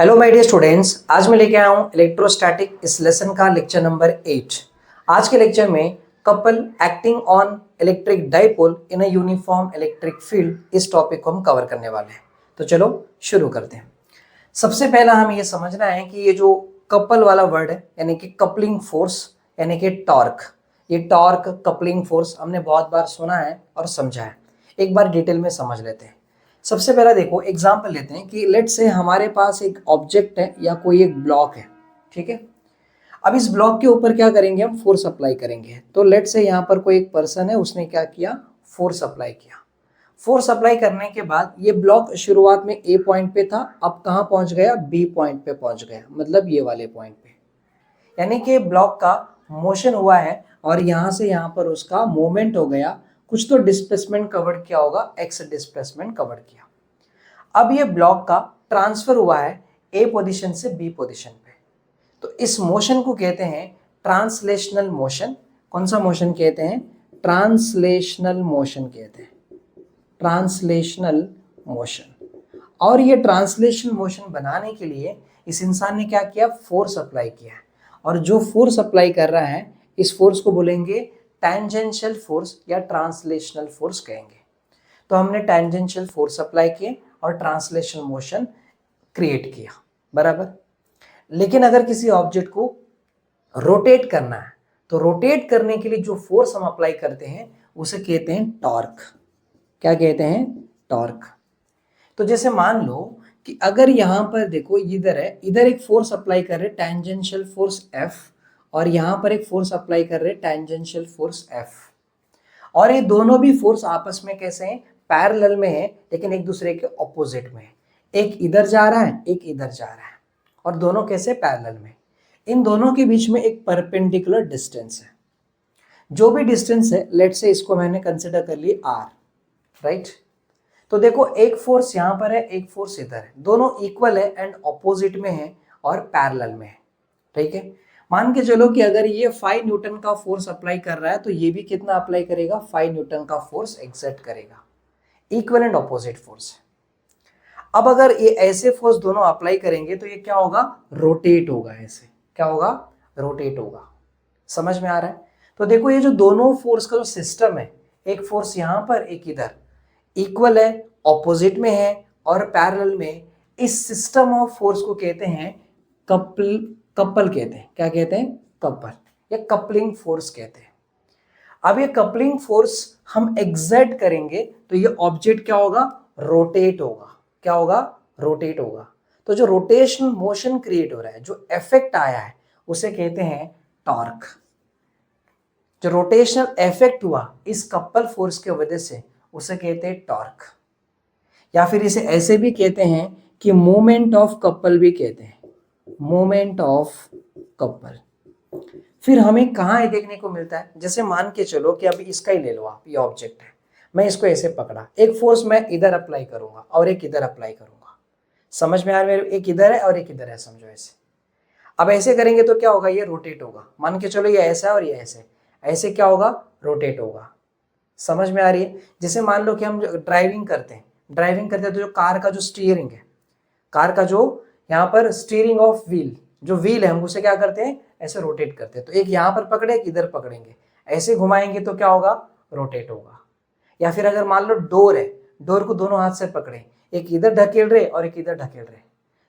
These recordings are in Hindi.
हेलो माय डियर स्टूडेंट्स, आज मैं लेके आया हूँ इलेक्ट्रोस्टैटिक इस लेसन का लेक्चर नंबर 8। आज के लेक्चर में couple acting on electric dipole in a uniform electric field इस टॉपिक को हम कवर करने वाले हैं। तो चलो शुरू करते हैं। सबसे पहला हमें ये समझना है कि ये जो कपल वाला वर्ड है यानी कि कपलिंग फोर्स यानी कि टॉर्क, ये टॉर्क कपलिंग फोर्स हमने बहुत बार सुना है और समझा है। एक बार डिटेल में समझ लेते हैं। सबसे पहला देखो एग्जांपल लेते हैं कि लेट्स से हमारे पास एक ऑब्जेक्ट है या कोई एक ब्लॉक है, ठीक है। अब इस ब्लॉक के ऊपर क्या करेंगे, हम फोर्स अप्लाई करेंगे। तो लेट्स से यहाँ पर कोई एक पर्सन है, उसने क्या किया, फोर्स अप्लाई किया। फोर्स अप्लाई करने के बाद ये ब्लॉक शुरुआत में ए पॉइंट पे था, अब कहाँ पहुंच गया, बी पॉइंट पे पहुंच गया, मतलब ये वाले पॉइंट पे। यानी कि ब्लॉक का मोशन हुआ है और यहाँ से यहाँ पर उसका मूवमेंट हो गया। कुछ तो डिस्प्लेसमेंट कवर किया होगा, एक्स डिस्प्लेसमेंट कवर किया। अब ये ब्लॉक का ट्रांसफर हुआ है ए पोजीशन से बी पोजीशन पे। तो इस मोशन को कहते हैं ट्रांसलेशनल मोशन। कौन सा मोशन कहते हैं, ट्रांसलेशनल मोशन कहते हैं, ट्रांसलेशनल मोशन। और ये ट्रांसलेशनल मोशन बनाने के लिए इस इंसान ने क्या किया, फोर्स अप्लाई किया है। और जो फोर्स अप्लाई कर रहा है इस फोर्स को बोलेंगे टेंजेंशियल फोर्स या ट्रांसलेशनल फोर्स कहेंगे। तो हमने टेंजेंशियल फोर्स अप्लाई किए और ट्रांसलेशनल मोशन क्रिएट किया, बराबर। लेकिन अगर किसी ऑब्जेक्ट को रोटेट करना है तो रोटेट करने के लिए जो फोर्स हम अप्लाई करते हैं उसे कहते हैं टॉर्क। क्या कहते हैं, टॉर्क। तो जैसे मान लो कि अगर यहां पर देखो इधर है, इधर एक फोर्स अप्लाई कर रहे टेंजेंशियल फोर्स F और यहां पर एक फोर्स अप्लाई कर रहे टेंजेंशियल फोर्स F। और ये दोनों भी फोर्स आपस में कैसे हैं, पैरेलल में है, लेकिन एक दूसरे के ऑपोजिट में है। एक इधर जा रहा है, एक इधर जा रहा है, और दोनों कैसे, पैरेलल में। इन दोनों के बीच में एक परपेंडिकुलर डिस्टेंस है। जो भी डिस्टेंस है, लेट्स से इसको मैंने कंसिडर कर ली R, राइट। तो देखो एक फोर्स यहां पर है, एक फोर्स इधर है, दोनों इक्वल है एंड ऑपोजिट में है और पैरेलल में है, ठीक है। मान के चलो कि अगर ये 5 न्यूटन का फोर्स अप्लाई कर रहा है तो ये भी कितना अप्लाई करेगा, 5 न्यूटन का फोर्स एक्सर्ट करेगा। इक्वल एंड ऑपोजिट फोर्स है। अब अगर ये ऐसे फोर्स दोनों अप्लाई करेंगे तो ये क्या होगा, रोटेट होगा। ऐसे क्या होगा, रोटेट होगा। समझ में आ रहा है। तो देखो ये जो दोनों फोर्स का जो सिस्टम है, एक फोर्स यहां पर एक इधर, इक्वल है, ऑपोजिट में है और पैरेलल में, इस सिस्टम ऑफ फोर्स को कहते हैं कपल कहते हैं। क्या कहते हैं, कपल या कपलिंग फोर्स कहते हैं। अब ये कपलिंग फोर्स हम एग्जर्ट करेंगे तो ये ऑब्जेक्ट क्या होगा, रोटेट होगा। क्या होगा, रोटेट होगा। तो जो रोटेशनल मोशन क्रिएट हो रहा है, जो इफेक्ट आया है, उसे कहते हैं टॉर्क। जो रोटेशनल इफेक्ट हुआ इस कपल फोर्स के वजह से उसे कहते हैं टॉर्क। या फिर इसे ऐसे भी कहते हैं कि मोमेंट ऑफ कपल भी कहते हैं, मोमेंट ऑफ कपल। फिर हमें कहाँ ये देखने को मिलता है, जैसे मान के चलो कि अभी इसका ही ले लो आप, ये ऑब्जेक्ट है, मैं इसको ऐसे पकड़ा, एक फोर्स मैं इधर अप्लाई करूंगा और एक इधर अप्लाई करूंगा। समझ में आ रहा है, एक इधर है और एक इधर है, समझो ऐसे। अब ऐसे करेंगे तो क्या होगा, ये रोटेट होगा। मान के चलो ये ऐसा है और ये ऐसे, ऐसे क्या होगा, रोटेट होगा। समझ में आ रही है। जैसे मान लो कि हम ड्राइविंग करते हैं, तो जो कार का जो स्टीयरिंग है, कार का जो यहाँ पर स्टीयरिंग ऑफ व्हील, जो व्हील है, हम उसे क्या करते हैं, ऐसे रोटेट करते हैं। तो एक यहाँ पर पकड़े, एक इधर पकड़ेंगे, ऐसे घुमाएंगे तो क्या होगा, रोटेट होगा। या फिर अगर मान लो डोर है, डोर को दोनों हाथ से पकड़े, एक इधर ढकेल रहे और एक इधर ढकेल रहे,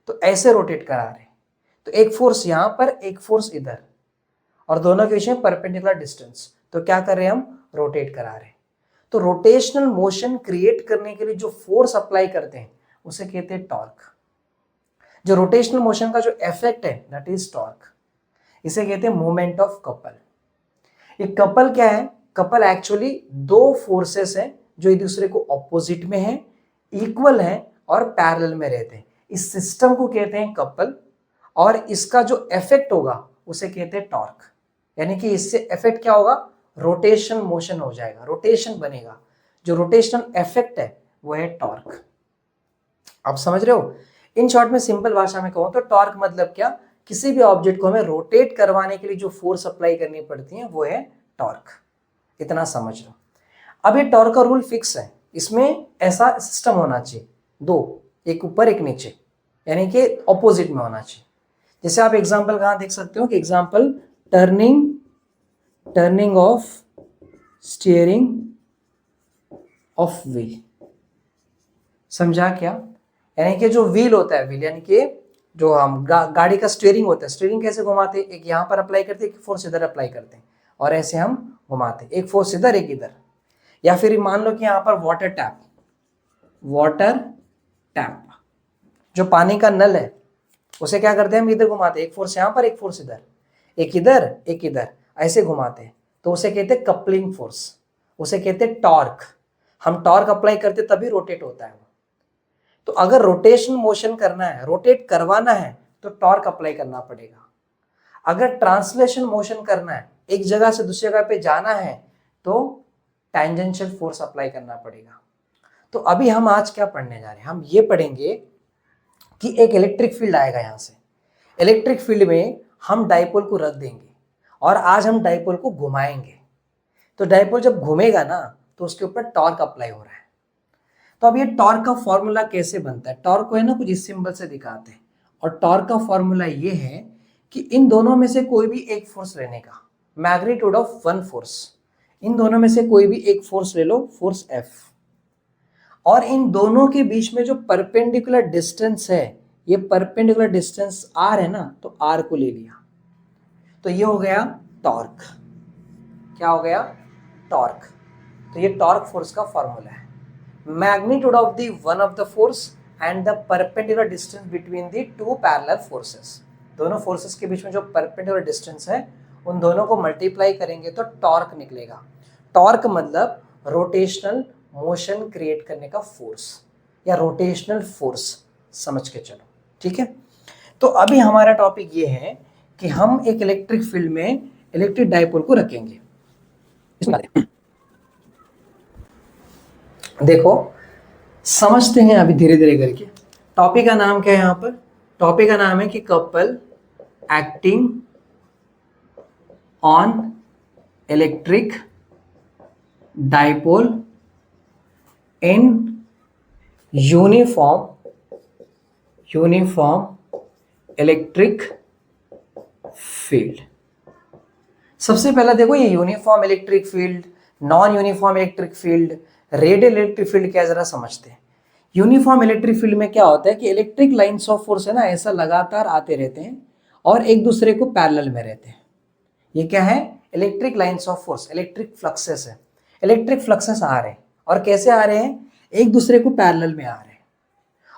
तो ऐसे रोटेट करा रहे। तो एक फोर्स यहाँ पर, एक फोर्स इधर, और दोनों के बीच में परपेंडिकुलर डिस्टेंस, तो क्या कर रहे हैं हम, रोटेट करा रहे हैं। तो रोटेशनल मोशन क्रिएट करने के लिए जो फोर्स अप्लाई करते हैं उसे कहते हैं टॉर्क। जो रोटेशनल मोशन का जो इफेक्ट है दैट इज टॉर्क। इसे कहते हैं मोमेंट ऑफ कपल। ये कपल क्या है, कपल एक्चुअली दो फोर्सेस हैं जो एक दूसरे को ऑपोजिट में है, इक्वल है और पैरेलल में रहते हैं। इस सिस्टम को कहते हैं कपल, और इसका जो इफेक्ट होगा उसे कहते हैं टॉर्क। यानी कि इससे इफेक्ट क्या होगा, रोटेशन मोशन हो जाएगा, रोटेशन बनेगा। जो रोटेशनल इफेक्ट है वो है टॉर्क। आप समझ रहे हो। इन शॉर्ट में सिंपल भाषा में कहूं तो टॉर्क मतलब क्या, किसी भी ऑब्जेक्ट को हमें रोटेट करवाने के लिए जो फोर्स अप्लाई करनी पड़ती है वो है टॉर्क। इतना समझ लो। अब ये टॉर्क का रूल फिक्स है, इसमें ऐसा सिस्टम होना चाहिए, दो, एक ऊपर एक नीचे, यानी कि ऑपोजिट में होना चाहिए। जैसे आप एग्जांपल कहाँ देख सकते हो कि example turning of steering of wheel. समझा क्या? यानी कि जो व्हील होता है, व्हील यानी कि जो हम गाड़ी का स्टीयरिंग होता है, स्टीयरिंग कैसे घुमाते हैं, एक यहाँ पर अप्लाई करते हैं, एक फोर्स इधर अप्लाई करते हैं और ऐसे हम घुमाते हैं, एक फोर्स इधर एक इधर। या फिर मान लो कि यहाँ पर वाटर टैप जो पानी का नल है उसे क्या करते हैं हम इधर घुमाते हैं, एक फोर्स यहाँ पर एक फोर्स इधर, एक इधर एक इधर, ऐसे घुमाते हैं, तो उसे कहते हैं कपलिंग फोर्स, उसे कहते हैं टॉर्क। हम टॉर्क अप्लाई करते तभी रोटेट होता है वो। तो अगर रोटेशन मोशन करना है, रोटेट करवाना है, तो टॉर्क अप्लाई करना पड़ेगा। अगर ट्रांसलेशन मोशन करना है, एक जगह से दूसरी जगह पे जाना है, तो टेंजेंशियल फोर्स अप्लाई करना पड़ेगा। तो अभी हम आज क्या पढ़ने जा रहे हैं, हम ये पढ़ेंगे कि एक इलेक्ट्रिक फील्ड आएगा यहाँ से, इलेक्ट्रिक फील्ड में हम डाइपोल को रख देंगे और आज हम डाइपोल को घुमाएंगे। तो डाइपोल जब घूमेगा ना तो उसके ऊपर टॉर्क अप्लाई हो रहा है। तो अब ये टॉर्क का फॉर्मूला कैसे बनता है, टॉर्क को है ना कुछ इस सिंबल से दिखाते हैं, और टॉर्क का फॉर्मूला ये है कि इन दोनों में से कोई भी एक फोर्स लेने का, मैग्नीट्यूड ऑफ वन फोर्स, इन दोनों में से कोई भी एक फोर्स ले लो, फोर्स F, और इन दोनों के बीच में जो परपेंडिकुलर डिस्टेंस है, ये परपेंडिकुलर डिस्टेंस R है ना, तो R को ले लिया, तो ये हो गया टॉर्क। क्या हो गया? टॉर्क। तो ये टॉर्क फोर्स का फॉर्मूला है, magnitude of the one of the force and the perpendicular distance between the two parallel forces. दोनों फोर्सेस के बीच में जो परपेंडिकुलर डिस्टेंस है उन दोनों को मल्टीप्लाई करेंगे तो टॉर्क निकलेगा। टॉर्क मतलब रोटेशनल मोशन क्रिएट करने का फोर्स या रोटेशनल फोर्स, समझ के चलो, ठीक है। तो अभी हमारा टॉपिक ये है कि हम एक इलेक्ट्रिक फील्ड में इलेक्ट्रिक डाइपोल को रखेंगे। देखो समझते हैं अभी धीरे धीरे करके। टॉपिक का नाम क्या है यहाँ पर? टॉपिक का नाम है कि couple acting on electric dipole in uniform electric field. सबसे पहला देखो ये uniform electric field, non uniform electric field, radial electric field क्या जरा समझते हैं। यूनिफॉर्म इलेक्ट्रिक फील्ड में क्या होता है कि इलेक्ट्रिक लाइंस ऑफ फोर्स है ना, ऐसा लगातार आते रहते हैं और एक दूसरे को पैरेलल में रहते हैं। ये क्या है? Electric lines of force, electric fluxes है। इलेक्ट्रिक फ्लक्सेस आ रहे हैं और कैसे आ रहे हैं? एक दूसरे को पैरेलल में आ रहे हैं,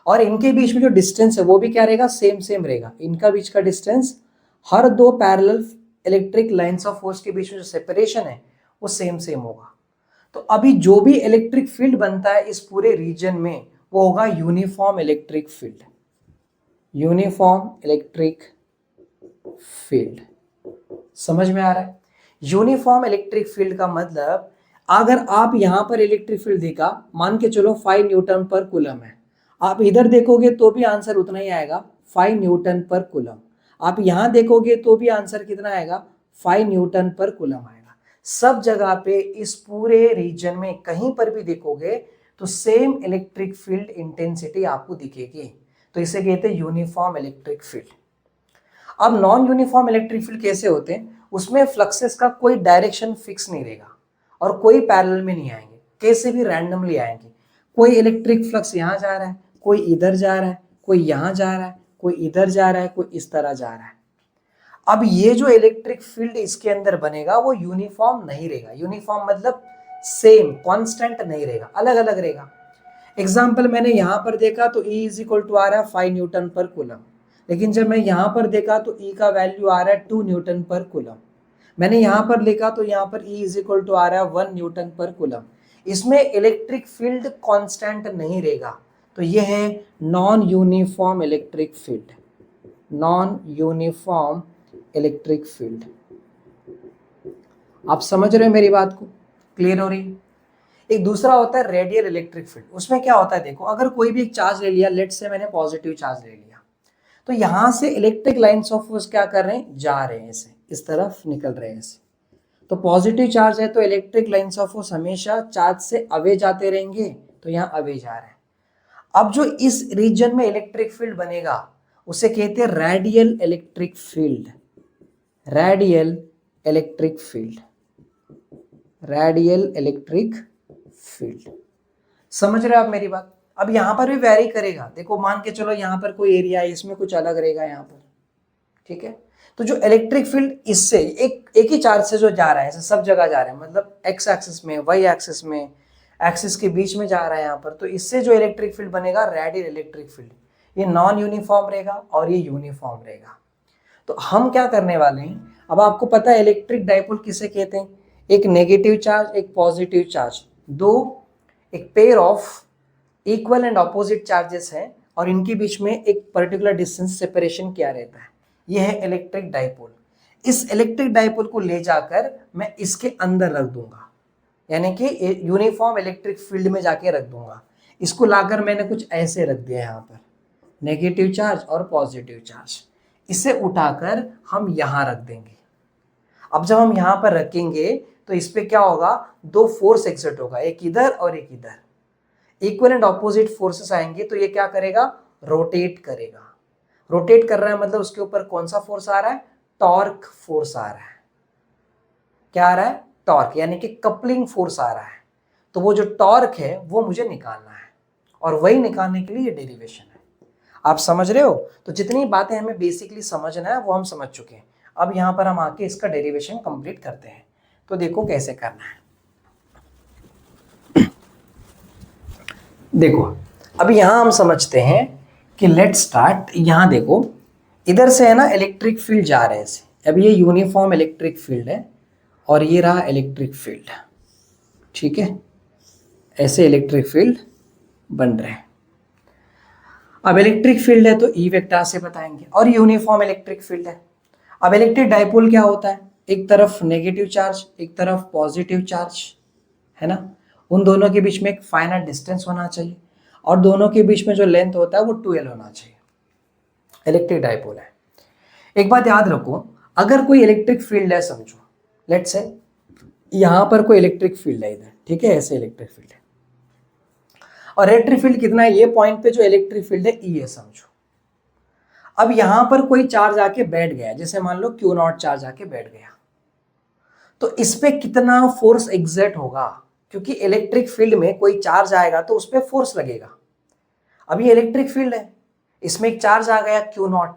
और इनके बीच में जो डिस्टेंस है वो भी क्या रहेगा? सेम रहेगा। इनका बीच का डिस्टेंस, हर दो parallel electric lines of force के बीच में जो सेपरेशन है वो सेम होगा। तो अभी जो भी इलेक्ट्रिक फील्ड बनता है इस पूरे रीजन में वो होगा uniform electric field. Uniform electric field समझ में आ रहा है? यूनिफॉर्म इलेक्ट्रिक फील्ड का मतलब, अगर आप यहां पर इलेक्ट्रिक फील्ड देखा, मान के चलो 5 न्यूटन पर कूलम है, आप इधर देखोगे तो भी आंसर उतना ही आएगा, 5 न्यूटन पर कूलम। आप यहां देखोगे तो भी आंसर कितना आएगा? 5 न्यूटन पर कूलम आएगा। सब जगह पे इस पूरे रीजन में कहीं पर भी देखोगे तो सेम इलेक्ट्रिक फील्ड इंटेंसिटी आपको दिखेगी, तो इसे कहते हैं यूनिफॉर्म इलेक्ट्रिक फील्ड। अब नॉन यूनिफॉर्म इलेक्ट्रिक फील्ड कैसे होते हैं? उसमें फ्लक्सेस का कोई डायरेक्शन फिक्स नहीं रहेगा और कोई पैरेलल में नहीं आएंगे, कैसे भी रैंडमली आएंगे। कोई इलेक्ट्रिक फ्लक्स यहाँ जा रहा है, कोई इधर जा रहा है, कोई यहाँ जा रहा है, कोई इधर जा रहा है, कोई इस तरह जा रहा है। अब ये जो इलेक्ट्रिक फील्ड इसके अंदर बनेगा वो यूनिफॉर्म नहीं रहेगा। यूनिफॉर्म मतलब सेम, कांस्टेंट नहीं रहेगा, अलग अलग रहेगा। एग्जाम्पल मैंने यहाँ पर देखा तो E इज इक्वल टू आ रहा है 5 न्यूटन पर कूलम, लेकिन जब मैं यहाँ पर देखा तो E का वैल्यू आ रहा है 2 न्यूटन पर कूलम। मैंने यहाँ पर लिखा तो यहाँ पर E इज इक्वल टू आ रहा है 1 न्यूटन पर कूलम। इसमें इलेक्ट्रिक फील्ड कांस्टेंट नहीं रहेगा, तो ये है non uniform electric field. Non uniform electric field. आप समझ रहे हो मेरी बात को? क्लियर हो रही? एक दूसरा होता है रेडियल इलेक्ट्रिक फील्ड। उसमें क्या होता है देखो, अगर कोई भी एक चार्ज ले लिया, लेट से मैंने पॉजिटिव चार्ज ले लिया, तो यहां से इलेक्ट्रिक लाइंस ऑफ फोर्स क्या कर रहे हैं? जा रहे हैं, ऐसे इस तरफ निकल रहे हैं ऐसे। तो पॉजिटिव चार्ज है तो इलेक्ट्रिक लाइंस ऑफ फोर्स हमेशा चार्ज से अवे जाते रहेंगे, तो यहाँ अवे जा रहे हैं। अब जो इस रीजन में इलेक्ट्रिक फील्ड बनेगा उसे कहते हैं radial electric field, radial electric field, radial electric field. समझ रहे हो आप मेरी बात? अब यहां पर भी वैरी करेगा, देखो मान के चलो यहां पर कोई एरिया है, इसमें कुछ अलग रहेगा यहां पर, ठीक है। तो जो इलेक्ट्रिक फील्ड इससे एक ही चार्ज से जो जा रहा है, सब जगह जा रहा है, मतलब एक्स एक्सिस में, वाई एक्सिस में, एक्सिस के बीच में जा रहा है यहाँ पर, तो इससे जो इलेक्ट्रिक फील्ड बनेगा रेडियल इलेक्ट्रिक फील्ड, ये नॉन यूनिफॉर्म रहेगा और ये यूनिफॉर्म रहेगा। तो हम क्या करने वाले हैं, अब आपको पता है इलेक्ट्रिक डाइपोल किसे कहते हैं, एक नेगेटिव चार्ज एक पॉजिटिव चार्ज, दो एक pair of equal and opposite charges हैं और इनके बीच में एक पर्टिकुलर डिस्टेंस सेपरेशन क्या रहता है, यह है इलेक्ट्रिक डाइपोल। इस इलेक्ट्रिक डाइपोल को ले जाकर मैं इसके अंदर रख दूंगा, यानी कि यूनिफॉर्म इलेक्ट्रिक फील्ड में जाके रख दूंगा। इसको लाकर मैंने कुछ ऐसे रख दिया यहाँ पर, नेगेटिव चार्ज और पॉजिटिव चार्ज, इसे उठाकर हम यहाँ रख देंगे। अब जब हम यहाँ पर रखेंगे तो इस पे क्या होगा, दो फोर्स एक्सर्ट होगा, एक इधर और एक इधर, इक्वल एंड ऑपोजिट फोर्सेस आएंगे, तो ये क्या करेगा, रोटेट करेगा। रोटेट कर रहा है मतलब उसके ऊपर कौन सा फोर्स आ रहा है, टॉर्क फोर्स आ रहा है। क्या आ रहा है, टॉर्क, यानी कि कपलिंग फोर्स आ रहा है। तो वो जो टॉर्क है वो मुझे निकालना है और वही निकालने के लिए ये डेरिवेशन है। आप समझ रहे हो? तो जितनी बातें हमें बेसिकली समझना है वो हम समझ चुके हैं। अब यहाँ पर हम आके इसका डेरिवेशन कंप्लीट करते हैं। तो देखो कैसे करना है। देखो अब यहाँ हम समझते हैं कि लेट स्टार्ट। यहाँ देखो इधर से है ना इलेक्ट्रिक फील्ड जा रहे हैं ऐसे। अब ये यूनिफॉर्म इलेक्ट्रिक फील्ड है और ये रहा इलेक्ट्रिक फील्ड, ठीक है, ऐसे इलेक्ट्रिक फील्ड बन रहे हैं। अब इलेक्ट्रिक फील्ड है तो ई वेक्टर से बताएंगे और यूनिफॉर्म इलेक्ट्रिक फील्ड है। अब इलेक्ट्रिक डाइपोल क्या होता है, एक तरफ नेगेटिव चार्ज एक तरफ पॉजिटिव चार्ज, है ना। उन दोनों के बीच में एक फाइनाइट डिस्टेंस होना चाहिए और दोनों के बीच में जो लेंथ होता है वो 2l होना चाहिए। इलेक्ट्रिक डाइपोल है। एक बात याद रखो, अगर कोई इलेक्ट्रिक फील्ड है, समझो लेट्स से यहां पर कोई इलेक्ट्रिक फील्ड है इधर, ठीक है, ऐसे इलेक्ट्रिक फील्ड है और इलेक्ट्रिक फील्ड कितना है, ये पॉइंट पे जो इलेक्ट्रिक फील्ड है ई है समझो। अब यहां पर कोई चार्ज आके बैठ गया, जैसे मान लो Q0 चार्ज आके बैठ गया, तो इस पे कितना फोर्स एग्जर्ट होगा, क्योंकि इलेक्ट्रिक फील्ड में कोई चार्ज आएगा तो उस पर फोर्स लगेगा। अब ये इलेक्ट्रिक फील्ड है, इसमें एक चार्ज आ गया Q0।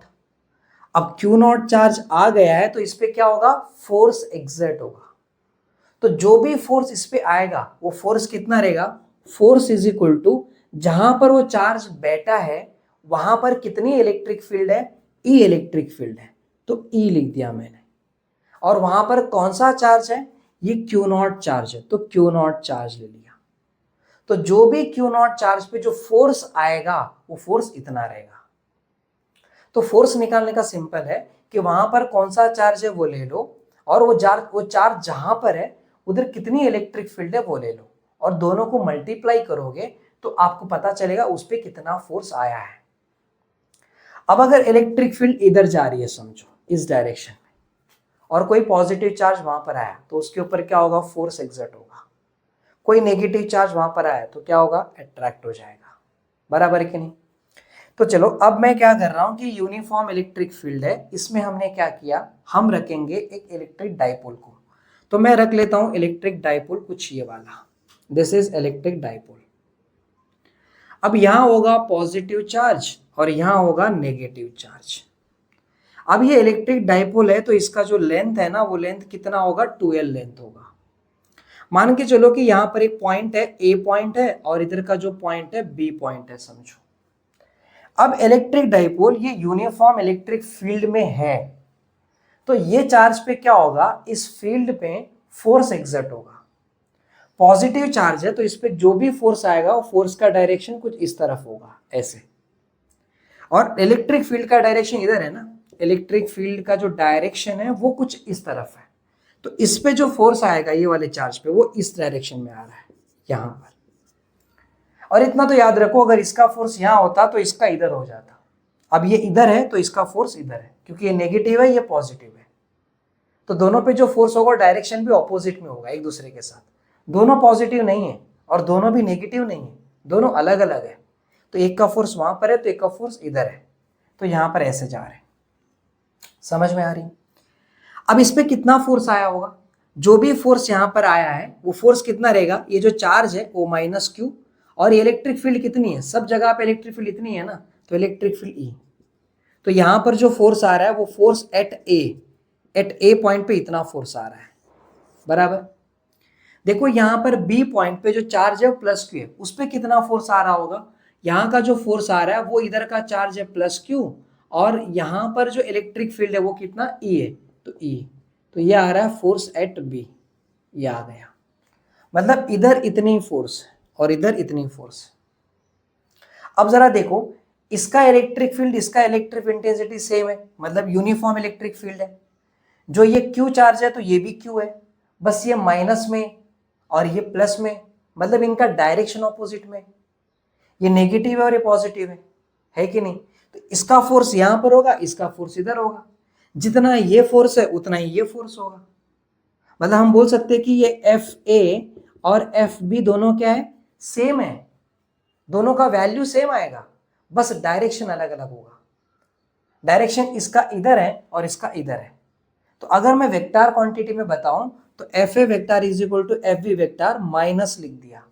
अब Q0 चार्ज आ गया है तो इस पे क्या होगा, फोर्स एग्जर्ट होगा। तो जो भी फोर्स इस पे आएगा वो फोर्स कितना रहेगा, फोर्स इज इक्वल टू जहां पर वो चार्ज बैठा है वहां पर कितनी इलेक्ट्रिक फील्ड है, ई इलेक्ट्रिक फील्ड है, तो ई लिख दिया मैंने। और वहां पर कौन सा चार्ज है, ये Q0 चार्ज है, तो Q0 चार्ज ले लिया। तो जो भी Q0 चार्ज पे जो फोर्स आएगा वो फोर्स इतना रहेगा। तो फोर्स निकालने का सिंपल है कि वहां पर कौन सा चार्ज है वो ले लो और वो चार्ज जहां पर है उधर कितनी इलेक्ट्रिक फील्ड है वो ले लो और दोनों को मल्टीप्लाई करोगे तो आपको पता चलेगा उस पर कितना फोर्स आया है। अब अगर इलेक्ट्रिक फील्ड इधर जा रही है समझो इस डायरेक्शन में और कोई पॉजिटिव चार्ज वहां पर आया तो उसके ऊपर क्या होगा, फोर्स एग्जर्ट होगा। कोई नेगेटिव चार्ज वहां पर आया तो क्या होगा, अट्रैक्ट हो जाएगा। बराबर है कि नहीं? तो चलो अब मैं क्या कर रहा हूं कि यूनिफॉर्म इलेक्ट्रिक फील्ड है, इसमें हमने क्या किया, हम रखेंगे एक इलेक्ट्रिक डाइपोल को। तो मैं रख लेता हूं इलेक्ट्रिक डाइपोल कुछ ये वाला, दिस इज इलेक्ट्रिक डाइपोल। अब यहां होगा पॉजिटिव चार्ज और यहां होगा नेगेटिव चार्ज। अब ये इलेक्ट्रिक डाइपोल है तो इसका जो लेंथ है ना वो लेंथ कितना होगा, 2l लेंथ होगा। मान के चलो कि यहां पर एक पॉइंट है, ए पॉइंट है और इधर का जो पॉइंट है बी पॉइंट है समझो। अब इलेक्ट्रिक डाइपोल ये यूनिफॉर्म इलेक्ट्रिक फील्ड में है तो ये चार्ज पे क्या होगा, इस फील्ड पे फोर्स एग्जर्ट होगा। पॉजिटिव चार्ज है तो इस पे जो भी फोर्स आएगा वो फोर्स का डायरेक्शन कुछ इस तरफ होगा ऐसे, और इलेक्ट्रिक फील्ड का डायरेक्शन इधर है ना, इलेक्ट्रिक फील्ड का जो डायरेक्शन है वो कुछ इस तरफ है। तो इस पे जो फोर्स आएगा ये वाले चार्ज पे वो इस डायरेक्शन में आ रहा है यहां पर। और इतना तो याद रखो, अगर इसका फोर्स यहां होता तो इसका इधर हो जाता। अब ये इधर है तो इसका फोर्स इधर है, क्योंकि ये नेगेटिव है ये पॉजिटिव है, तो दोनों पे जो फोर्स होगा डायरेक्शन भी ऑपोजिट में होगा एक दूसरे के साथ। दोनों पॉजिटिव नहीं है और दोनों भी नेगेटिव नहीं है, दोनों अलग अलग है। तो एक का फोर्स वहां पर है तो एक का फोर्स इधर है, तो यहां पर ऐसे जा रहे हैं। समझ में आ रही? अब इस पे कितना फोर्स आया होगा? जो भी फोर्स यहां पर आया है वो फोर्स कितना रहेगा? ये जो चार्ज है वो माइनस क्यू, और ये इलेक्ट्रिक फील्ड कितनी है? सब जगह पे इलेक्ट्रिक फील्ड इतनी है ना, तो इलेक्ट्रिक फील्ड ई। तो यहां पर जो फोर्स आ रहा है वो फोर्स एट ए पॉइंट पे इतना फोर्स आ रहा है, बराबर। देखो यहां पर बी पॉइंट पे जो चार्ज है वो प्लस क्यू है, उस पर कितना फोर्स आ रहा होगा? यहाँ का जो फोर्स आ रहा है वो इधर का चार्ज है प्लस क्यू, और यहाँ पर जो इलेक्ट्रिक फील्ड है वो कितना ई है, तो ई। तो ये आ रहा है फोर्स एट बी, ये आ गया। मतलब इधर इतनी फोर्स और इधर इतनी फोर्स। अब जरा देखो, इसका इलेक्ट्रिक फील्ड इसका इलेक्ट्रिक इंटेंसिटी सेम है, मतलब यूनिफॉर्म इलेक्ट्रिक फील्ड है। जो ये क्यू चार्ज है तो ये भी क्यू है, बस ये माइनस में और ये प्लस में, मतलब इनका डायरेक्शन ऑपोजिट में। ये नेगेटिव है और ये पॉजिटिव है कि नहीं? तो इसका फोर्स यहां पर होगा, इसका फोर्स इधर होगा। जितना ये फोर्स है उतना ही ये फोर्स होगा। मतलब हम बोल सकते हैं कि ये एफ ए और एफ बी दोनों क्या है? सेम है, दोनों का वैल्यू सेम आएगा, बस डायरेक्शन अलग अलग होगा। डायरेक्शन इसका इधर है और इसका इधर है। तो अगर मैं वेक्टर क्वांटिटी में बताऊं तो F A vector is equal to F B vector minus लिख दिया।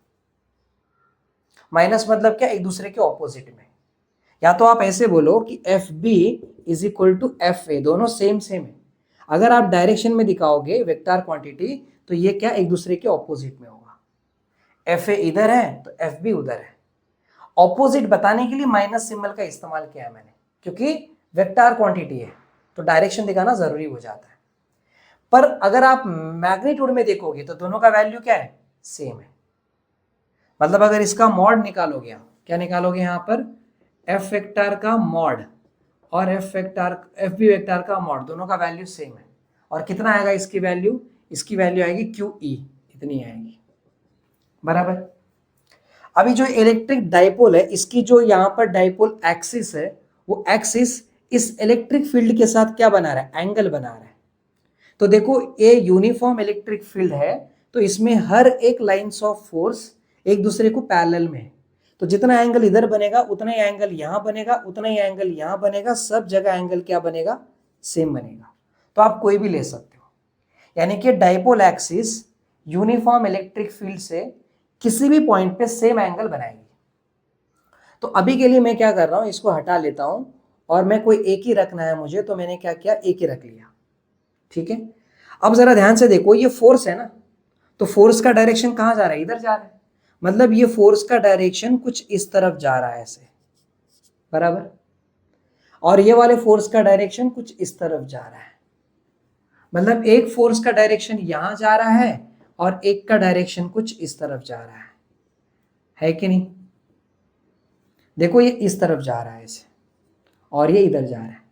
माइनस मतलब क्या? एक दूसरे के ऑपोजिट में। या तो आप ऐसे बोलो कि F B is equal to F A, दोनों सेम सेम है। अगर आप डायरेक्शन में दिखाओगे वेक्टर क्वांटिटी तो ये क्या? एक दूसरे के ऑपोजिट में होगा। एफ ए इधर है तो एफ बी उधर है। ऑपोजिट बताने के लिए माइनस सिंबल का इस्तेमाल किया है मैंने, क्योंकि वेक्टर क्वांटिटी है तो डायरेक्शन दिखाना जरूरी हो जाता है। पर अगर आप मैग्नीट्यूड में देखोगे तो दोनों का वैल्यू क्या है? सेम है। मतलब अगर इसका मॉड निकालोगे आप, क्या निकालोगे यहाँ पर? एफ वेक्टर का मॉड और एफ बी वेक्टर का मॉड, दोनों का वैल्यू सेम है। और कितना आएगा इसकी वैल्यू? इसकी वैल्यू आएगी क्यू ई, इतनी आएगी, बराबर। अभी जो इलेक्ट्रिक डाइपोल है, इसकी जो यहाँ पर डाइपोल एक्सिस है, वो एक्सिस इस इलेक्ट्रिक फील्ड के साथ क्या बना रहा है? एंगल बना रहा है। तो देखो ये यूनिफॉर्म इलेक्ट्रिक फील्ड है, तो इसमें हर एक लाइंस ऑफ फोर्स एक दूसरे को पैरेलल में है। तो जितना एंगल इधर बनेगा उतना ही एंगल यहां बनेगा, उतना ही एंगल यहां बनेगा, सब जगह एंगल क्या बनेगा? सेम बनेगा। तो आप कोई भी ले सकते हो, यानी कि dipole axis uniform electric field से किसी भी पॉइंट पे सेम एंगल बनाएगी। तो अभी के लिए मैं क्या कर रहा हूं, इसको हटा लेता हूं, और मैं कोई एक ही रखना है मुझे, तो मैंने क्या किया? एक ही रख लिया, ठीक है। अब जरा ध्यान से देखो, ये फोर्स है ना, तो फोर्स का डायरेक्शन कहां जा रहा है? इधर जा रहा है। मतलब ये फोर्स का डायरेक्शन कुछ इस तरफ जा रहा है ऐसे, बराबर। और ये वाले फोर्स का डायरेक्शन कुछ इस तरफ जा रहा है। मतलब एक फोर्स का डायरेक्शन यहां जा रहा है और एक का डायरेक्शन कुछ इस तरफ जा रहा है कि नहीं? देखो ये इस तरफ जा रहा है ऐसे, और ये इधर जा रहा है।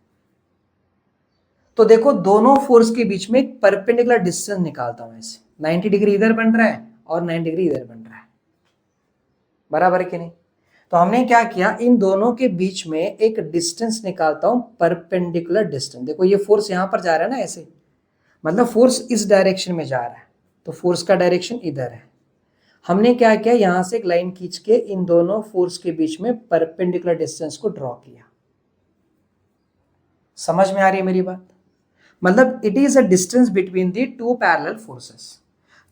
तो देखो दोनों फोर्स के बीच में एक परपेंडिकुलर डिस्टेंस निकालता हूं ऐसे, 90 डिग्री इधर बन रहा है और 90 डिग्री इधर बन रहा है, बराबर है कि नहीं? तो हमने क्या किया, इन दोनों के बीच में एक डिस्टेंस निकालता हूं, परपेंडिकुलर डिस्टेंस। देखो ये फोर्स यहां पर जा रहा है ना ऐसे, मतलब फोर्स इस डायरेक्शन में जा रहा है, तो फोर्स का डायरेक्शन इधर है। हमने क्या किया, यहां से एक लाइन खींच के इन दोनों फोर्स के बीच में परपेंडिकुलर डिस्टेंस को ड्रॉ किया। समझ में आ रही है मेरी बात? मतलब it is a distance between the two parallel forces.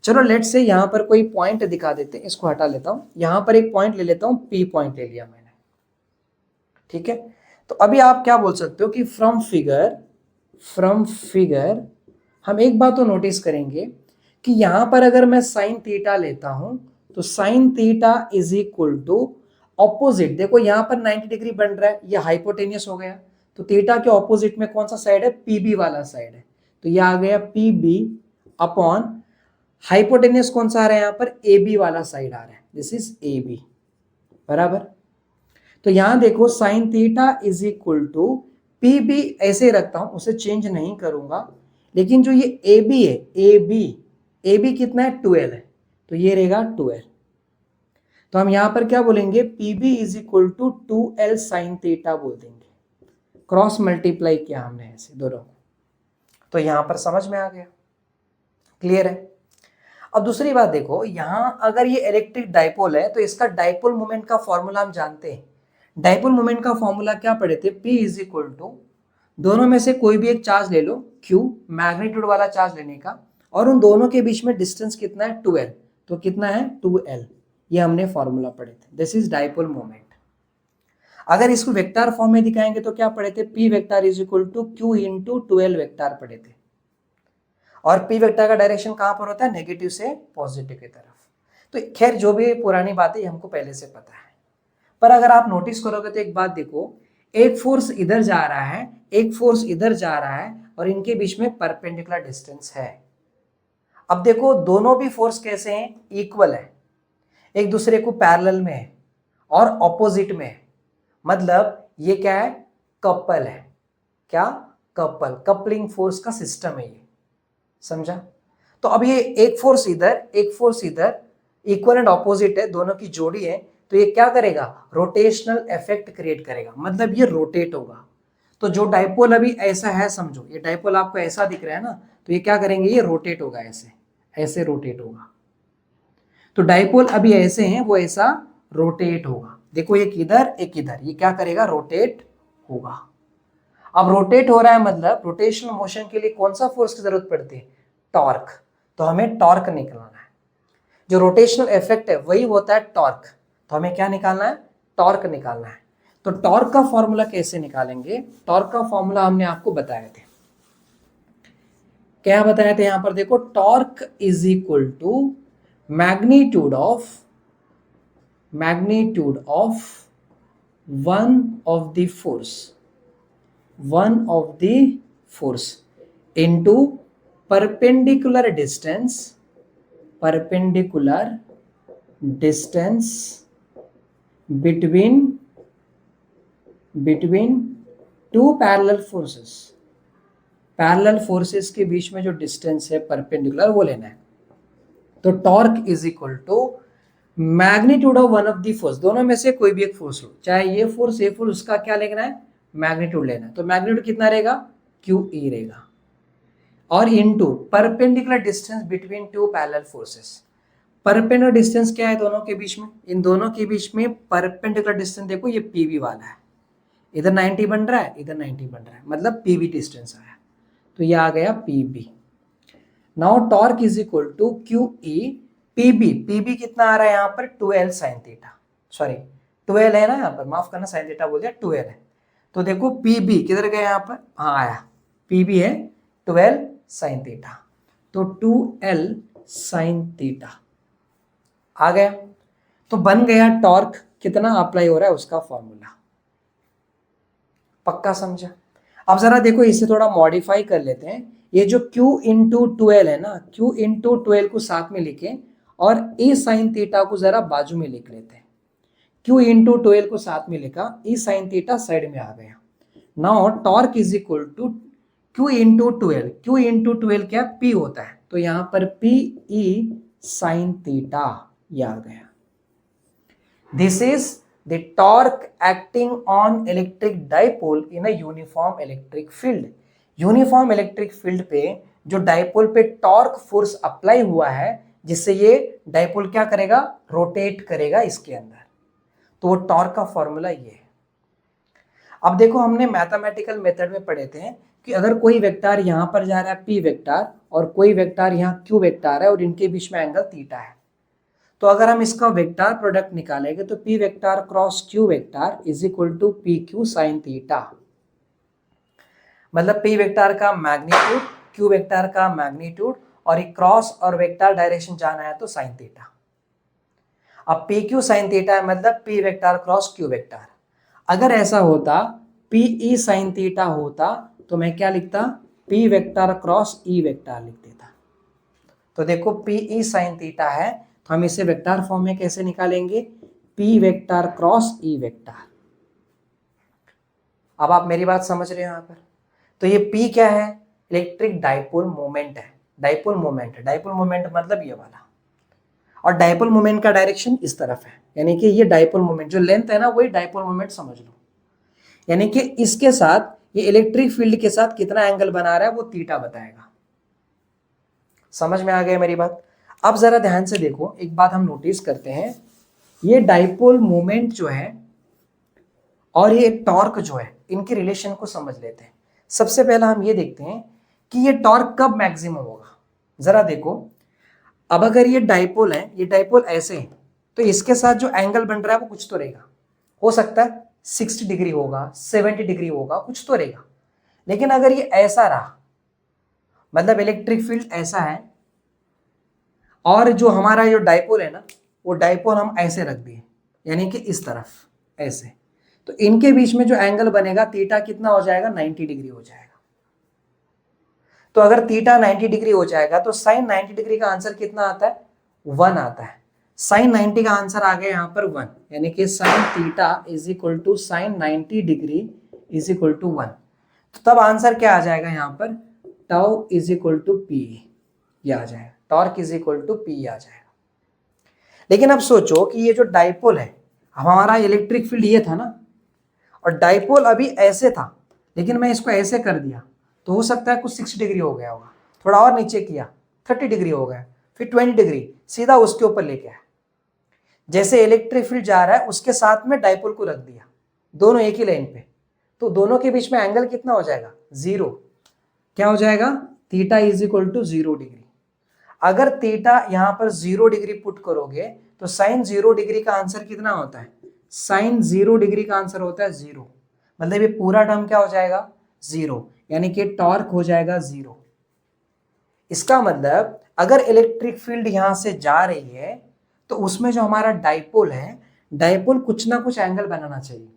चलो लेट से यहां पर कोई पॉइंट दिखा देते हैं, इसको हटा लेता हूं। यहां पर एक पॉइंट ले लेता हूं, पी पॉइंट ले लिया मैंने, ठीक है। तो अभी आप क्या बोल सकते हो कि फ्रॉम फिगर हम एक बात तो नोटिस करेंगे कि यहां पर अगर मैं साइन थीटा लेता हूं तो sine theta is equal to opposite. देखो यहां पर 90 डिग्री बन रहा है, ये हाइपोटेनियस हो गया, तो थीटा के ऑपोजिट में कौन सा साइड है? पीबी वाला साइड है। तो ये आ गया पीबी अपॉन हाइपोटेनियस कौन सा आ रहा है? यहाँ पर ए बी वाला साइड आ रहा है, दिस इज ए बी, बराबर। तो यहां देखो sine theta is equal to P B, ऐसे रखता हूं, उसे चेंज नहीं करूंगा। लेकिन जो ये ए बी है, ए बी कितना है? 12 है, तो ये रहेगा 12। तो हम यहां पर क्या बोलेंगे? P B is equal to 2l sine theta बोल देंगे। क्रॉस मल्टीप्लाई किया हमने ऐसे दोनों को, तो यहां पर समझ में आ गया, क्लियर है। अब दूसरी बात देखो, यहां अगर ये इलेक्ट्रिक डाइपोल है तो इसका डाइपोल मोमेंट का फॉर्मूला हम जानते हैं, डाइपोल मोमेंट का फॉर्मूला क्या पढ़े थे, P इज इक्वल टू, दोनों में से कोई भी एक चार्ज ले लो, Q मैग्नीट्यूड वाला चार्ज लेने का, और उन दोनों के बीच में डिस्टेंस कितना है, 2L, तो कितना है 2L, ये हमने फॉर्मूला पढ़े थे, दिस इज डाइपोल मोमेंट। अगर इसको वेक्टर फॉर्म में दिखाएंगे तो क्या पढ़े थे, P vector is equal to Q into 2L vector पढ़े थे, और P वेक्टर का डायरेक्शन कहां पर होता है, नेगेटिव से पॉजिटिव की तरफ। तो खैर जो भी पुरानी बातें हमको पहले से पता है, पर अगर आप नोटिस करोगे तो एक बात देखो, एक फोर्स इधर जा रहा है, एक फोर्स इधर जा रहा है, और इनके बीच में परपेंडिकुलर डिस्टेंस है। अब देखो दोनों भी फोर्स कैसे हैं, इक्वल है, एक दूसरे को पैरेलल में है और ऑपोजिट में है, मतलब ये क्या है, कपल है, क्या, कपल, कपलिंग फोर्स का सिस्टम है ये, समझा। तो अब ये एक फोर्स इधर, एक फोर्स इधर, इक्वल एंड ऑपोजिट है, दोनों की जोड़ी है, तो ये क्या करेगा, रोटेशनल इफेक्ट क्रिएट करेगा, मतलब ये रोटेट होगा। तो जो डाइपोल अभी ऐसा है, समझो ये डाइपोल आपको ऐसा दिख रहा है ना, तो ये क्या करेंगे, ये रोटेट होगा, ऐसे ऐसे रोटेट होगा। तो डाइपोल अभी ऐसे हैं, वो ऐसा रोटेट होगा, देखो एक इधर एक इधर, ये क्या करेगा, रोटेट होगा। अब रोटेट हो रहा है मतलब रोटेशनल मोशन के लिए कौन सा फोर्स की जरूरत पड़ती है, टॉर्क, तो हमें टॉर्क निकालना है। जो रोटेशनल इफेक्ट है वही होता है टॉर्क, तो हमें क्या निकालना है, टॉर्क निकालना है। तो टॉर्क का फॉर्मूला कैसे निकालेंगे, टॉर्क का फॉर्मूला हमने आपको बताए थे, क्या बताए थे, यहां पर देखो, torque is equal to magnitude of one of the force into perpendicular distance between two parallel forces के बीच में जो डिस्टेंस है परपेंडिकुलर, वो लेना है। तो torque is equal to magnitude of one of the force, दोनों में से कोई भी एक फोर्स लो, चाहे ये फोर्स उसका क्या लेना है, मैग्नीट्यूड लेना है। तो मैग्नीट्यूड कितना रहेगा, QE रहेगा, और into perpendicular distance between two parallel forces. Perpendicular distance क्या है दोनों के बीच में, इन दोनों के बीच में परपेंडिकुलर डिस्टेंस देखो, ये PB वाला है, इधर 90 बन रहा है, इधर 90 बन रहा है, मतलब PB डिस्टेंस आया, तो ये आ गया PB। Now torque is equal to QE PB कितना आ रहा है यहाँ पर, 2L sin theta, sorry 2L है ना यहाँ पर, माफ करना, sin थीटा बोल दिया, 2L है। तो देखो PB किधर गया यहाँ पर, हाँ आया, PB है 12 sin थीटा, तो 2L sin थीटा आ गया। तो बन गया टॉर्क कितना अप्लाई हो रहा है उसका फॉर्मूला, पक्का समझा। अब जरा देखो इसे थोड़ा मॉडिफाई कर लेते हैं, ये जो Q इंटू 2L है ना, Q इंटू 2L को साथ में लिखें, और E sin थीटा को जरा बाजू में लिख लेते हैं। Q इंटू 2L को साथ में लिखा, E sin थीटा साइड में आ गया। Now torque is equal to Q into 2L, Q into 2L क्या, P होता है, तो यहां पर PE sin थीटा, ये आ गया। This is the torque acting on electric dipole in a uniform electric field। Uniform electric field पे जो डाइपोल पे टॉर्क फोर्स अप्लाई हुआ है, जिससे ये डाइपोल क्या करेगा, रोटेट करेगा इसके अंदर, तो वो टॉर्क का फॉर्मूला ये है। अब देखो हमने मैथमेटिकल मेथड में पढ़े थे कि अगर कोई वेक्टर यहां पर जा रहा है P वेक्टर, और कोई वेक्टर यहाँ Q वेक्टर है, और इनके बीच में एंगल थीटा है, तो अगर हम इसका वेक्टर प्रोडक्ट निकालेंगे तो P vector cross Q vector is equal to PQ sin theta, मतलब P वेक्टर का मैग्नीट्यूड, Q वेक्टर का मैग्नीट्यूड, और एक क्रॉस और वेक्टर डायरेक्शन जाना है तो sin थीटा। अब PQ sin थीटा है, मतलब P vector cross Q vector. अगर ऐसा होता PE sin थीटा होता, तो मैं क्या लिखता, P vector cross E vector लिख देता। तो देखो PE sin थीटा है, तो हम इसे वेक्टर फॉर्म में कैसे निकालेंगे, P vector cross E vector. अब आप मेरी बात समझ रहे हो यहाँ पर। तो ये P क्या है, इलेक्ट्रिक डाइपोल मोमेंट है, डाइपोल मोमेंट मतलब ये वाला, और डाइपोल मोमेंट का डायरेक्शन इस तरफ है, यानी कि ये डाइपोल मोमेंट जो लेंथ है ना, वही डाइपोल मोमेंट समझ लो, यानी कि इसके साथ ये इलेक्ट्रिक फील्ड के साथ कितना एंगल बना रहा है वो थीटा बताएगा। समझ में आ गया मेरी बात। अब जरा ध्यान से देखो, एक बात हम नोटिस करते हैं, ये डाइपोल मोमेंट जो है और ये टॉर्क जो है, इनके रिलेशन को समझ लेते हैं। सबसे पहला हम ये देखते हैं कि ये टॉर्क कब मैक्सिमम होगा। जरा देखो, अब अगर ये डाइपोल है, ये डाइपोल ऐसे है, तो इसके साथ जो एंगल बन रहा है वो कुछ तो रहेगा। हो सकता है 60 डिग्री होगा, 70 डिग्री होगा, कुछ तो रहेगा। लेकिन अगर ये ऐसा रहा, मतलब इलेक्ट्रिक फील्ड ऐसा है, और जो हमारा जो डाइपोल है ना, वो डाइपोल हम ऐसे रख दिए, यानी कि इस तरफ ऐसे, तो इनके बीच में जो एंगल बनेगा थीटा कितना हो जाएगा, 90 डिग्री हो जाएगा। तो अगर थीटा 90 डिग्री हो जाएगा तो साइन 90 डिग्री का आंसर कितना आता है, 1 आता है। साइन 90 का आंसर आ गया यहाँ पर 1, यानी कि sine theta is equal to sine 90 degree is equal to 1। तो तब आंसर क्या आ जाएगा यहाँ पर, tau is equal to P, ये आ जाएगा, torque is equal to P आ जाएगा। लेकिन अब सोचो कि ये जो डाइपोल है, हमारा इलेक्ट्रिक फील्ड ये था ना, और डाइपोल अभी ऐसे था, लेकिन मैं इसको ऐसे कर दिया, तो हो सकता है कुछ 60 डिग्री हो गया होगा, थोड़ा और नीचे किया 30 डिग्री हो गया, फिर 20 डिग्री, सीधा उसके ऊपर लेके आया। जैसे इलेक्ट्रिक फील्ड जा रहा है उसके साथ में डाइपोल को रख दिया, दोनों एक ही लाइन पे, तो दोनों के बीच में एंगल कितना हो जाएगा, 0। क्या हो जाएगा, theta is equal to 0 degree. अगर थीटा यहाँ पर 0 डिग्री पुट करोगे तो साइन 0 डिग्री का आंसर कितना होता है, साइन 0 डिग्री का आंसर होता है 0। मतलब ये पूरा टर्म क्या हो जाएगा, 0, यानी कि टॉर्क हो जाएगा 0। इसका मतलब अगर इलेक्ट्रिक फील्ड यहां से जा रही है तो उसमें जो हमारा डाइपोल है, डाइपोल कुछ ना कुछ एंगल बनाना चाहिए।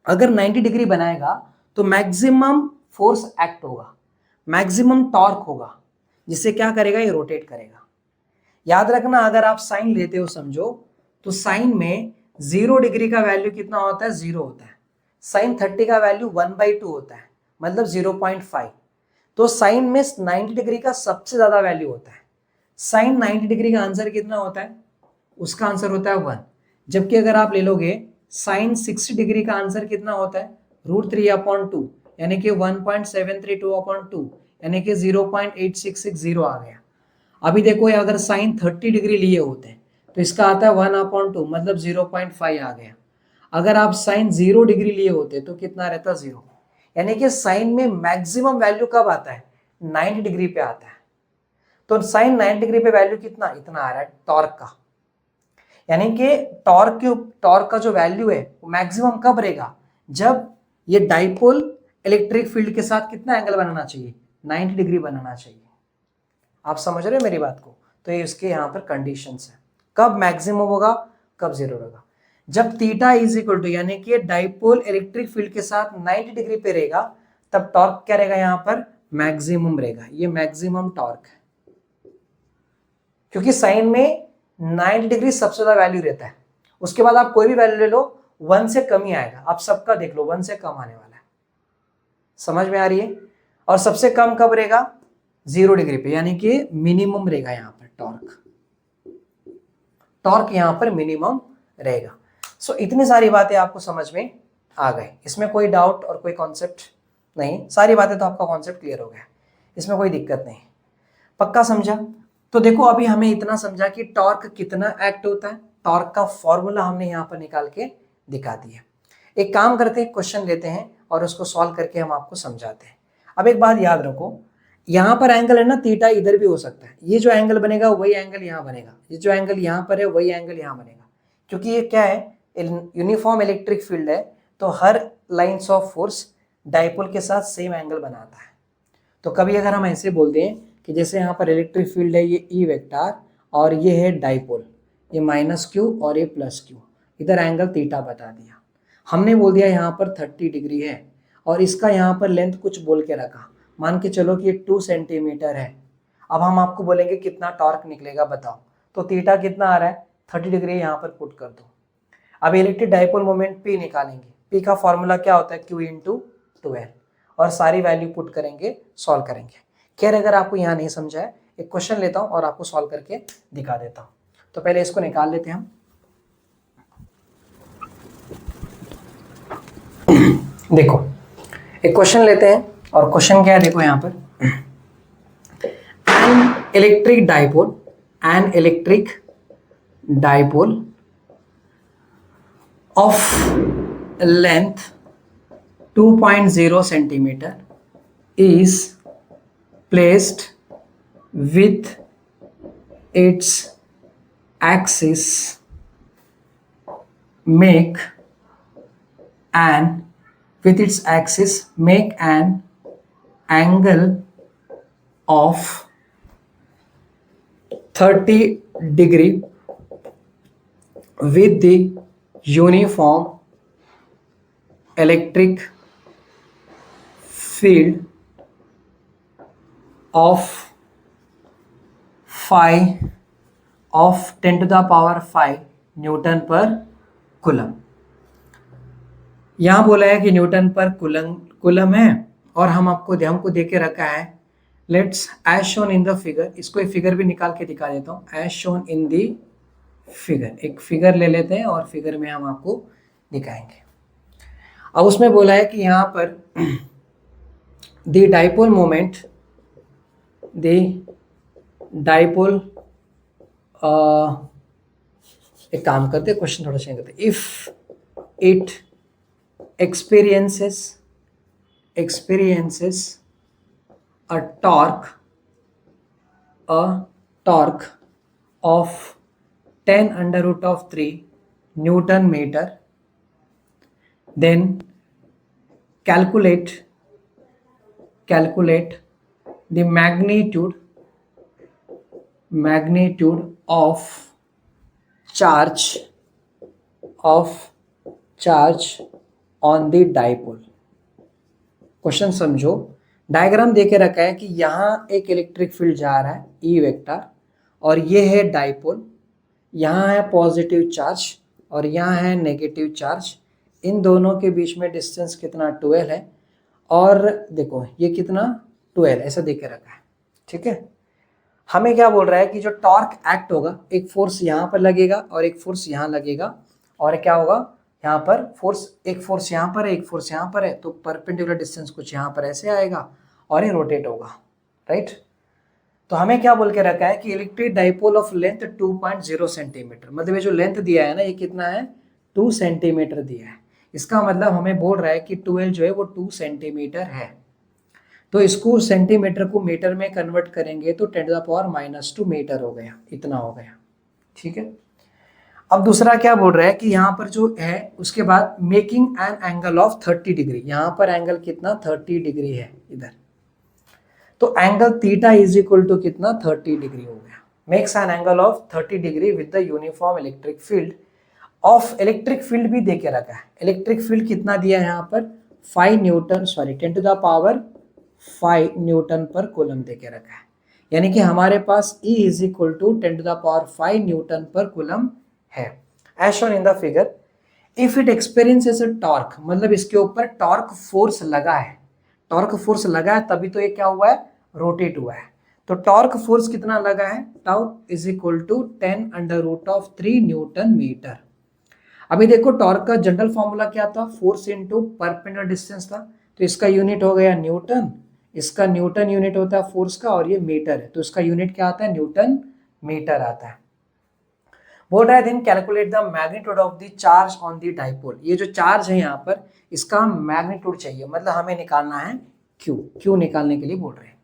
अगर 90 डिग्री बनाएगा तो मैक्सिमम फोर्स एक्ट होगा, मैक्सिमम टॉर्क होगा, जिससे क्या करेगा, ये रोटेट करेगा। याद रखना, अगर आप साइन लेते हो समझो, तो साइन में 0 डिग्री का वैल्यू कितना होता है, 0 होता है। साइन 30 का वैल्यू 1/2 होता है, मतलब 0.5। तो साइन में 90 डिग्री का सबसे ज्यादा वैल्यू होता है। साइन 90 डिग्री का आंसर कितना होता है, उसका आंसर होता है 1। जबकि अगर आप ले लोगे साइन 60 डिग्री का आंसर कितना होता है, √3/2, यानी कि 1.732/2, यानी कि 0.8660 आ गया। अभी देखो, अगर साइन 30 डिग्री लिए होते हैं तो इसका आता है 1/2, मतलब 0.5 आ गया। अगर आप साइन 0 डिग्री लिए होते तो कितना रहता, 0। यानी कि साइन में मैक्सिमम वैल्यू कब आता है, 90 डिग्री पे आता है। तो साइन 90 डिग्री पे वैल्यू कितना, इतना आ रहा है टॉर्क का। यानी कि टॉर्क का जो वैल्यू है वो मैक्सिमम कब रहेगा, जब ये डाइपोल इलेक्ट्रिक फील्ड के साथ कितना एंगल बनाना चाहिए, 90 डिग्री बनाना चाहिए। आप समझ रहे हो मेरी बात को। तो ये उसके यहाँ पर कंडीशंस है, कब मैक्सिमम होगा, कब 0 होगा। जब थीटा इज इक्वल टू, यानी कि डाइपोल इलेक्ट्रिक फील्ड के साथ 90 डिग्री पे रहेगा, तब टॉर्क क्या रहेगा, यहाँ पर मैक्सिमम रहेगा। ये मैक्सिमम टॉर्क है, क्योंकि साइन में 90 डिग्री सबसे ज्यादा वैल्यू रहता है। उसके बाद आप कोई भी वैल्यू ले लो, 1 से कम ही आएगा। आप सबका देख लो, 1 से कम आने वाला है। समझ में आ रही है। और सबसे कम कब रहेगा, 0 डिग्री पे, यानी कि मिनिमम रहेगा यहाँ पर टॉर्क यहाँ पर मिनिमम रहेगा। सो इतनी सारी बातें आपको समझ में आ गए। इसमें कोई डाउट और कोई कॉन्सेप्ट नहीं, सारी बातें तो आपका कॉन्सेप्ट क्लियर हो गया, इसमें कोई दिक्कत नहीं। पक्का समझा। तो देखो, अभी हमें इतना समझा कि टॉर्क कितना एक्ट होता है, टॉर्क का फॉर्मूला हमने यहाँ पर निकाल के दिखा दिया। एक काम करते हैं, क्वेश्चन लेते हैं और उसको सॉल्व करके हम आपको समझाते हैं। अब एक बात याद रखो, यहाँ पर एंगल है ना थीटा, इधर भी हो सकता है। ये जो एंगल बनेगा वही एंगल यहाँ बनेगा, ये जो एंगल यहाँ पर है वही एंगल यहाँ बनेगा, क्योंकि ये क्या है, यूनिफॉर्म इलेक्ट्रिक फील्ड है। तो हर लाइन्स ऑफ फोर्स डाइपोल के साथ सेम एंगल बनाता है। तो कभी अगर हम ऐसे बोलते हैं कि जैसे यहाँ पर इलेक्ट्रिक फील्ड है, ये ई वेक्टर, और ये है डाइपोल, ये -q और ये +q, इधर एंगल थीटा बता दिया। हमने बोल दिया यहाँ पर 30 डिग्री है, और इसका यहाँ पर लेंथ कुछ बोल के रखा, मान के चलो कि ये 2 सेंटीमीटर है। अब हम आपको बोलेंगे कितना टॉर्क निकलेगा बताओ, तो थीटा कितना आ रहा है, 30 डिग्री यहाँ पर पुट कर दो। अब इलेक्ट्रिक डाइपोल मोमेंट P निकालेंगे। P का फॉर्मूला क्या होता है, Q × 2L, और सारी वैल्यू पुट करेंगे, सॉल्व करेंगे। खैर, अगर आपको यहाँ नहीं समझा है, एक क्वेश्चन लेता हूँ और आपको सॉल्व करके दिखा देता हूँ। तो पहले इसको निकाल लेते हैं हम। देखो, एक क्वेश्चन लेते हैं, और क्वेश्चन क्या है देखो यहाँ पर, an electric dipole of length 2.0 centimeter is placed with its axis make an angle of 30 degree with the uniform electric field of 10 to the power 5 newton per coulomb. यहाँ बोला है कि न्यूटन पर कूलम है और हमको दे के रखा है let's as shown in the figure. इसको एक फिगर भी निकाल के दिखा देता हूँ। As shown in the figure, एक फिगर ले लेते हैं और फिगर में हम आपको दिखाएंगे। अब उसमें बोला है कि यहाँ पर द डाइपोल मोमेंट, एक काम करते, क्वेश्चन थोड़ा चेंज करते। If it experiences a torque of 10 under root of 3 Newton meter, then calculate the magnitude of charge on the dipole. Question समझो, डायग्राम देके रखा है कि यहाँ एक इलेक्ट्रिक फील्ड जा रहा है ई वेक्टर और ये है डाइपोल, यहाँ है पॉजिटिव चार्ज और यहाँ है नेगेटिव चार्ज। इन दोनों के बीच में डिस्टेंस कितना 12 है और देखो ये कितना 12 ऐसा देके रखा है। ठीक है, हमें क्या बोल रहा है कि जो टॉर्क एक्ट होगा, एक फोर्स यहाँ पर लगेगा और एक फोर्स यहाँ लगेगा और क्या होगा यहाँ पर एक फोर्स यहाँ पर है, एक फोर्स यहाँ पर है, तो परपेंडिकुलर डिस्टेंस कुछ यहाँ पर ऐसे आएगा और ये रोटेट होगा, राइट। तो हमें क्या बोल के रखा है कि electric dipole of length 2.0 centimetre, मतलब ये जो लेंथ दिया है ना ये कितना है 2 सेंटीमीटर दिया है। इसका मतलब हमें बोल रहा है कि 12 जो है वो 2 सेंटीमीटर है। तो इसको सेंटीमीटर को मीटर में कन्वर्ट करेंगे तो 10⁻⁻² मीटर हो गया, इतना हो गया। ठीक है, अब दूसरा क्या बोल रहा है कि यहाँ पर जो है उसके बाद making an angle of 30 degree, यहाँ पर एंगल कितना 30 डिग्री है इधर, तो angle theta is equal to कितना 30 डिग्री हो गया। Makes an angle of 30 degree with the uniform electric field of, electric field भी देके रखा है। इलेक्ट्रिक फील्ड कितना दिया है यहाँ पर 10 to the power 5 newton per coulomb देके रखा है, यानी कि हमारे पास E is equal to 10 to the power 5 newton per coulomb है। As shown in the figure, if it experiences a torque, मतलब इसके ऊपर टॉर्क फोर्स लगा है, टॉर्क फोर्स लगा है तभी तो ये क्या हुआ है रोटेट हुआ है। तो टॉर्क फोर्स कितना लगा है, tau is equal to 10√3 newton metre. अभी देखो टॉर्क का जनरल फॉर्मूला क्या था, फोर्स इनटू परपेंडिकुलर डिस्टेंस था, तो इसका यूनिट हो गया न्यूटन, इसका न्यूटन यूनिट होता है फोर्स का और ये मीटर है, तो इसका यूनिट क्या आता है न्यूटन मीटर आता है। बोल रहा है then calculate the magnitude of the charge on the dipole. ये जो चार्ज है यहाँ पर इसका मैग्नीट्यूड चाहिए, मतलब हमें निकालना है क्यू निकालने के लिए बोल रहे हैं।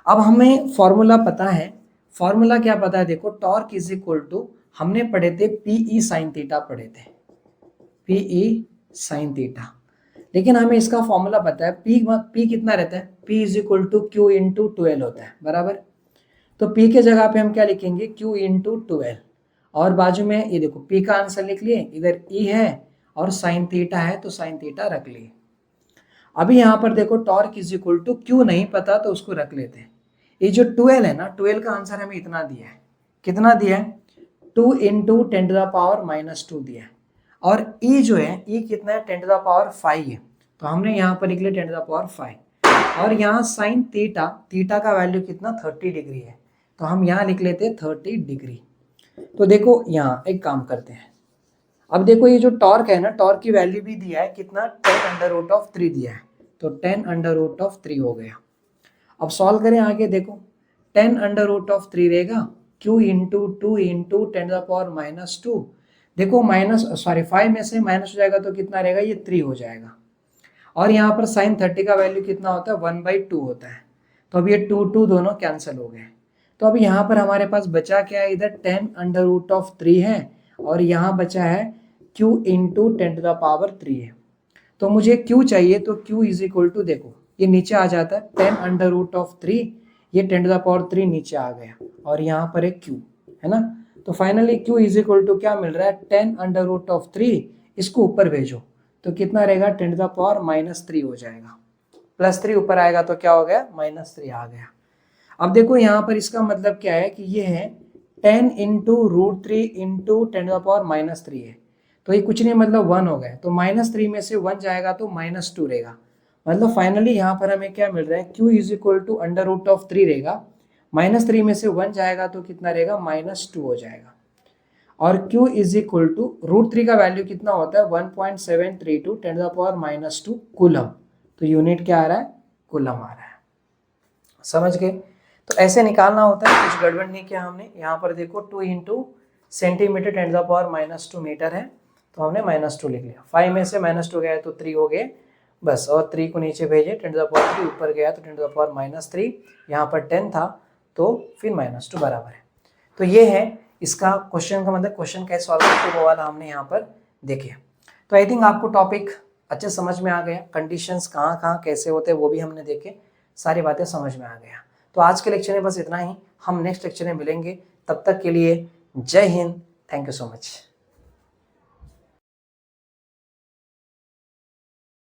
अब हमें फॉर्मूला पता है, फॉर्मूला क्या पता है, देखो टॉर्क इज इक्वल टू, हमने पढ़े थे पीई साइन थीटा पढ़े थे, पीई साइन थीटा, लेकिन हमें इसका फॉर्मूला पता है पी कितना रहता है, P is equal to Q into 12 होता है, बराबर। तो पी के जगह पे हम क्या लिखेंगे क्यू इंटू 12 और बाजू में ये देखो पी का आंसर लिख लिए, इधर ई है और साइन थीटा है तो साइन थीटा रख लिए। अभी यहाँ पर देखो torque is equal to Q नहीं पता तो उसको रख लेते हैं। ये जो 12 है ना, 12 का आंसर हमें इतना दिया है, कितना दिया है 2 इंटू 10 टू द पावर -2 दिया है, और ई जो है ई कितना है 10 टू द पावर 5 है, तो हमने यहाँ पर लिख लिया 10 टू द पावर 5 और यहाँ साइन थीटा का वैल्यू कितना 30 डिग्री है, तो हम यहाँ लिख लेते हैं 30 डिग्री। तो देखो यहाँ एक काम करते हैं, अब देखो ये जो टॉर्क है ना, टॉर्क की वैल्यू भी दिया है कितना 10√3 दिया है, तो 10√3 हो गया। अब सॉल्व करें आगे, देखो 10√3 रहेगा, q into 2 into 10 to the power -2, देखो फाइव में से माइनस हो जाएगा तो कितना रहेगा, ये 3 हो जाएगा। और यहाँ पर साइन 30 का वैल्यू कितना होता है, 1/2 होता है। तो अब ये 2 दोनों कैंसिल हो गए। तो अब यहाँ पर हमारे पास बचा क्या है, इधर 10√3 है और यहाँ बचा है q इंटू 10⁻³ है। तो मुझे q चाहिए, तो q इज इक्वल टू, देखो ये नीचे आ जाता है 10√3, ये 10⁻³ नीचे आ गया और यहाँ पर एक q है ना। तो finally q is equal to क्या मिल रहा है, 10√3, इसको ऊपर भेजो तो कितना रहेगा, 10⁻³ हो जाएगा। +3 ऊपर आएगा तो क्या हो गया, -3 आ गया। अब देखो यहाँ पर इसका मतलब क्या है कि ये है 10 इंटू √3 इंटू 10⁻³ है। तो ये कुछ नहीं, मतलब 1 हो गया। तो -3 में से 1 जाएगा तो -2 रहेगा। मतलब फाइनली यहाँ पर हमें क्या मिल रहा है, q इज इक्वल टू √3 रहेगा। -3 में से 1 जाएगा तो कितना रहेगा, -2 हो जाएगा। और q इज इक्वल टू √3 का वैल्यू कितना होता है, 1.732 10⁻² कूलम। तो यूनिट क्या आ रहा है, कूलम आ रहा है। समझ गए। तो ऐसे निकालना होता है, कुछ गड़बड़ नहीं किया हमने। यहाँ पर देखो 2 इंटू सेंटीमीटर 10⁻² मीटर है, तो हमने -2 लिख लिया। 5 में से -2 गया तो 3 हो गए बस, और 3 को नीचे भेजे, 10⁻³ ऊपर गया तो 10⁻³ यहाँ पर 10 था तो फिर -2 बराबर है। तो ये है इसका क्वेश्चन का मतलब, क्वेश्चन कैसे सॉल्व करते वो वाला हमने यहाँ पर देखे। तो आई थिंक आपको टॉपिक अच्छे समझ में आ गया, कंडीशंस कहाँ कहाँ कैसे होते हैं वो भी हमने देखे, सारी बातें समझ में आ गया। तो आज के लेक्चर में बस इतना ही, हम नेक्स्ट लेक्चर में मिलेंगे। तब तक के लिए जय Hind, thank you so much.